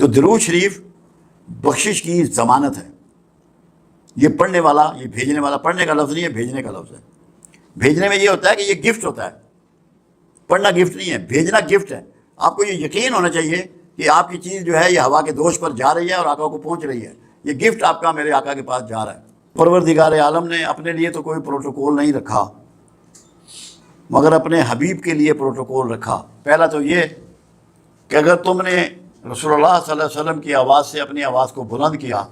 تو درود شریف بخشش کی ضمانت ہے. یہ پڑھنے والا، یہ بھیجنے والا، پڑھنے کا لفظ نہیں ہے، بھیجنے کا لفظ ہے. بھیجنے میں یہ ہوتا ہے کہ یہ گفٹ ہوتا ہے، پڑھنا گفٹ نہیں ہے، بھیجنا گفٹ ہے. آپ کو یہ یقین ہونا چاہیے کہ آپ کی چیز جو ہے یہ ہوا کے دوش پر جا رہی ہے اور آقا کو پہنچ رہی ہے. یہ گفٹ آپ کا میرے آقا کے پاس جا رہا ہے. پروردگار عالم نے اپنے لیے تو کوئی پروٹوکول نہیں رکھا، مگر اپنے حبیب کے لیے پروٹوکول رکھا. پہلا تو یہ کہ اگر تم نے رسول اللہ صلی اللہ علیہ وسلم کی آواز سے اپنی آواز کو بلند کیا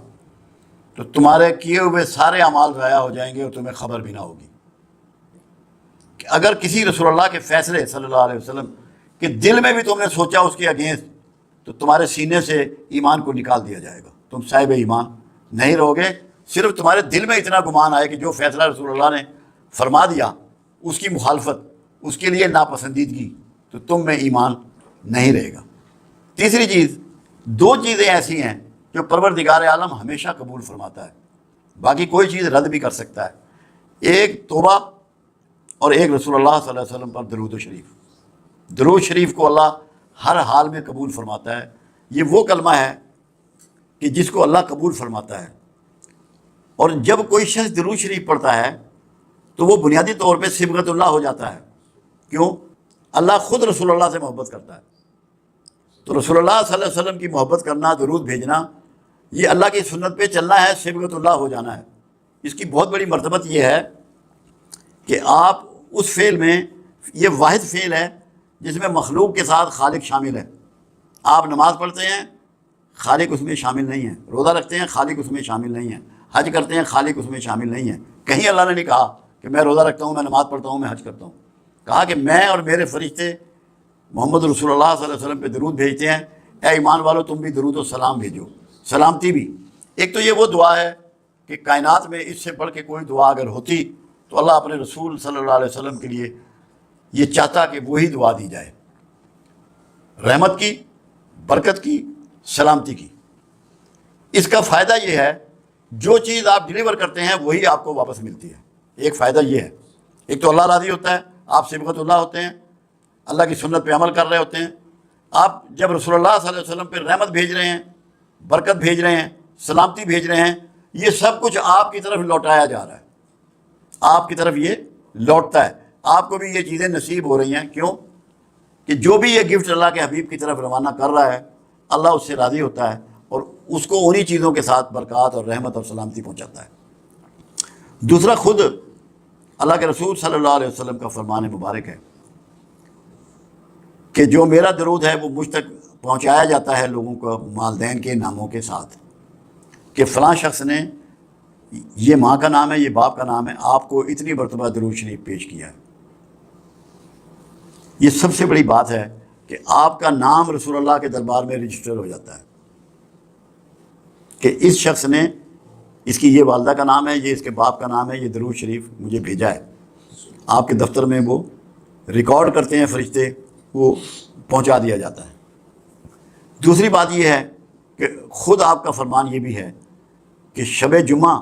تو تمہارے کیے ہوئے سارے اعمال ضائع ہو جائیں گے اور تمہیں خبر بھی نہ ہوگی. کہ اگر کسی رسول اللہ کے فیصلے صلی اللہ علیہ وسلم کہ دل میں بھی تم نے سوچا اس کے اگینسٹ، تو تمہارے سینے سے ایمان کو نکال دیا جائے گا، تم صاحب ایمان نہیں رہو گے. صرف تمہارے دل میں اتنا گمان آئے کہ جو فیصلہ رسول اللہ نے فرما دیا اس کی مخالفت، اس کے لیے ناپسندیدگی، تو تم میں ایمان نہیں رہے گا. تیسری چیز، دو چیزیں ایسی ہیں جو پروردگار عالم ہمیشہ قبول فرماتا ہے، باقی کوئی چیز رد بھی کر سکتا ہے. ایک توبہ اور ایک رسول اللہ صلی اللہ علیہ وسلم پر درود و شریف. درود شریف کو اللہ ہر حال میں قبول فرماتا ہے. یہ وہ کلمہ ہے کہ جس کو اللہ قبول فرماتا ہے. اور جب کوئی شخص درود شریف پڑھتا ہے تو وہ بنیادی طور پہ صبغت اللہ ہو جاتا ہے. کیوں؟ اللہ خود رسول اللہ سے محبت کرتا ہے. تو رسول اللہ صلی اللہ علیہ وسلم کی محبت کرنا، درود بھیجنا، یہ اللہ کی سنت پہ چلنا ہے، صبغت اللہ ہو جانا ہے. اس کی بہت بڑی مرتبت یہ ہے کہ آپ اس فعل میں، یہ واحد فعل ہے جس میں مخلوق کے ساتھ خالق شامل ہے. آپ نماز پڑھتے ہیں، خالق اس میں شامل نہیں ہے. روزہ رکھتے ہیں، خالق اس میں شامل نہیں ہے. حج کرتے ہیں، خالق اس میں شامل نہیں ہے. کہیں اللہ نے نہیں کہا کہ میں روزہ رکھتا ہوں، میں نماز پڑھتا ہوں، میں حج کرتا ہوں. کہا کہ میں اور میرے فرشتے محمد رسول اللہ صلی اللہ علیہ وسلم پہ درود بھیجتے ہیں. اے ایمان والو تم بھی درود و سلام بھیجو، سلامتی بھی. ایک تو یہ وہ دعا ہے کہ کائنات میں اس سے بڑھ کے کوئی دعا اگر ہوتی تو اللہ اپنے رسول صلی اللہ علیہ وسلم کے لیے یہ چاہتا کہ وہی دعا دی جائے، رحمت کی، برکت کی، سلامتی کی. اس کا فائدہ یہ ہے جو چیز آپ ڈیلیور کرتے ہیں وہی آپ کو واپس ملتی ہے. ایک فائدہ یہ ہے، ایک تو اللہ راضی ہوتا ہے، آپ صبغت اللہ ہوتے ہیں، اللہ کی سنت پہ عمل کر رہے ہوتے ہیں. آپ جب رسول اللہ صلی اللہ علیہ وسلم پہ رحمت بھیج رہے ہیں، برکت بھیج رہے ہیں، سلامتی بھیج رہے ہیں، یہ سب کچھ آپ کی طرف لوٹایا جا رہا ہے، آپ کی طرف یہ لوٹتا ہے. آپ کو بھی یہ چیزیں نصیب ہو رہی ہیں. کیوں؟ کہ جو بھی یہ گفٹ اللہ کے حبیب کی طرف روانہ کر رہا ہے اللہ اس سے راضی ہوتا ہے اور اس کو انہی چیزوں کے ساتھ برکات اور رحمت اور سلامتی پہنچاتا ہے. دوسرا، خود اللہ کے رسول صلی اللہ علیہ وسلم کا فرمان مبارک ہے کہ جو میرا درود ہے وہ مجھ تک پہنچایا جاتا ہے لوگوں کو والدین کے ناموں کے ساتھ، کہ فلاں شخص نے، یہ ماں کا نام ہے، یہ باپ کا نام ہے، آپ کو اتنی مرتبہ درود شریف پیش کیا ہے. یہ سب سے بڑی بات ہے کہ آپ کا نام رسول اللہ کے دربار میں رجسٹر ہو جاتا ہے کہ اس شخص نے، اس کی یہ والدہ کا نام ہے، یہ اس کے باپ کا نام ہے، یہ درود شریف مجھے بھیجا ہے. آپ کے دفتر میں وہ ریکارڈ کرتے ہیں فرشتے، وہ پہنچا دیا جاتا ہے. دوسری بات یہ ہے کہ خود آپ کا فرمان یہ بھی ہے کہ شب جمعہ،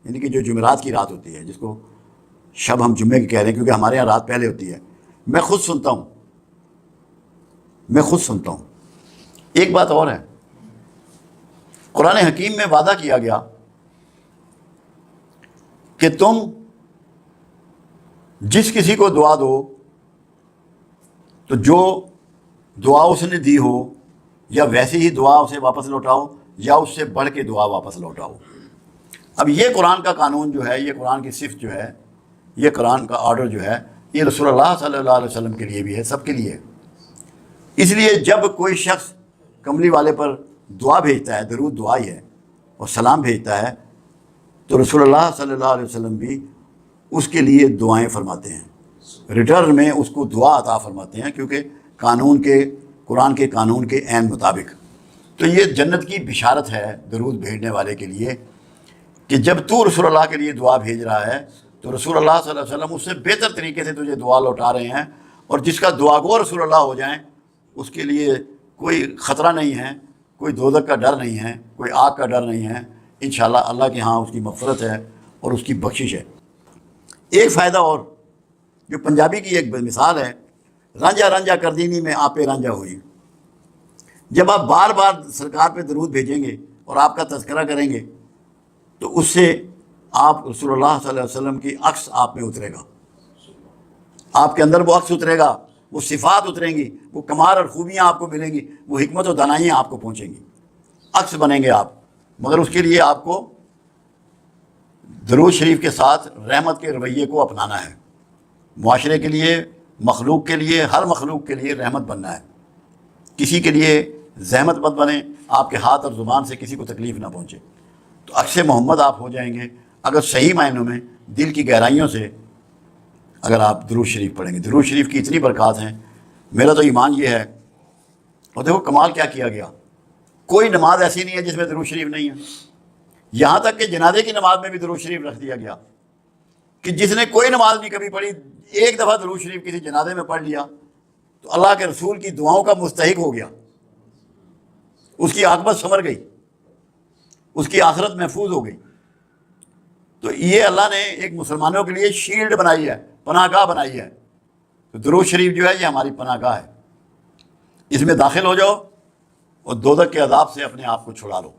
یعنی کہ جو جمعرات کی رات ہوتی ہے، جس کو شب ہم جمعے کی کہہ رہے ہیں کیونکہ ہمارے یہاں رات پہلے ہوتی ہے، میں خود سنتا ہوں. ایک بات اور ہے، قرآن حکیم میں وعدہ کیا گیا کہ تم جس کسی کو دعا دو تو جو دعا اس نے دی ہو یا ویسی ہی دعا اسے واپس لوٹاؤ یا اس سے بڑھ کے دعا واپس لوٹاؤ. اب یہ قرآن کا قانون جو ہے، یہ قرآن کی صفت جو ہے، یہ قرآن کا آرڈر جو ہے، یہ رسول اللہ صلی اللہ علیہ وسلم کے لیے بھی ہے، سب کے لیے. اس لیے جب کوئی شخص کملی والے پر دعا بھیجتا ہے، درود دعا ہی ہے، اور سلام بھیجتا ہے، تو رسول اللہ صلی اللہ علیہ وسلم بھی اس کے لیے دعائیں فرماتے ہیں، ریٹرن میں اس کو دعا عطا فرماتے ہیں، کیونکہ قرآن کے قانون کے عین مطابق. تو یہ جنت کی بشارت ہے درود بھیجنے والے کے لیے کہ جب تو رسول اللہ کے لیے دعا بھیج رہا ہے تو رسول اللہ صلی اللہ علیہ وسلم اس سے بہتر طریقے سے تجھے دعا لوٹا رہے ہیں، اور جس کا دعا گو رسول اللہ ہو جائیں اس کے لیے کوئی خطرہ نہیں ہے، کوئی دوزخ کا ڈر نہیں ہے، کوئی آگ کا ڈر نہیں ہے. انشاءاللہ اللہ کے ہاں اس کی مغفرت ہے اور اس کی بخشش ہے. ایک فائدہ اور، جو پنجابی کی ایک مثال ہے، رانجھا رانجھا کردینی میں آپے رانجھا ہوئی. جب آپ بار بار سرکار پہ درود بھیجیں گے اور آپ کا تذکرہ کریں گے تو اس سے آپ رسول اللہ صلی اللہ علیہ وسلم کی عکس آپ میں اترے گا، آپ کے اندر وہ عکس اترے گا، وہ صفات اتریں گی، وہ کمال اور خوبیاں آپ کو ملیں گی، وہ حکمت و دانائیاں آپ کو پہنچیں گی، عکس بنیں گے آپ۔ مگر اس کے لیے آپ کو درود شریف کے ساتھ رحمت کے رویے کو اپنانا ہے، معاشرے کے لیے، مخلوق کے لیے، ہر مخلوق کے لیے رحمت بننا ہے، کسی کے لیے زحمت مت بنے، آپ کے ہاتھ اور زبان سے کسی کو تکلیف نہ پہنچے، تو عکس محمد آپ ہو جائیں گے اگر صحیح معنوں میں دل کی گہرائیوں سے اگر آپ درود شریف پڑھیں گے۔ درود شریف کی اتنی برکات ہیں، میرا تو ایمان یہ ہے، اور دیکھو کمال کیا کیا گیا، کوئی نماز ایسی نہیں ہے جس میں درود شریف نہیں ہے، یہاں تک کہ جنازے کی نماز میں بھی درود شریف رکھ دیا گیا کہ جس نے کوئی نماز نہیں کبھی پڑھی، ایک دفعہ درود شریف کسی جنازے میں پڑھ لیا تو اللہ کے رسول کی دعاؤں کا مستحق ہو گیا، اس کی عاقبت سنور گئی، اس کی آخرت محفوظ ہو گئی۔ تو یہ اللہ نے ایک مسلمانوں کے لیے شیلڈ بنائی ہے، پناہ گاہ بنائی ہے۔ تو درود شریف جو ہے یہ ہماری پناہ گاہ ہے، اس میں داخل ہو جاؤ اور دوزخ کے عذاب سے اپنے آپ کو چھڑا لو۔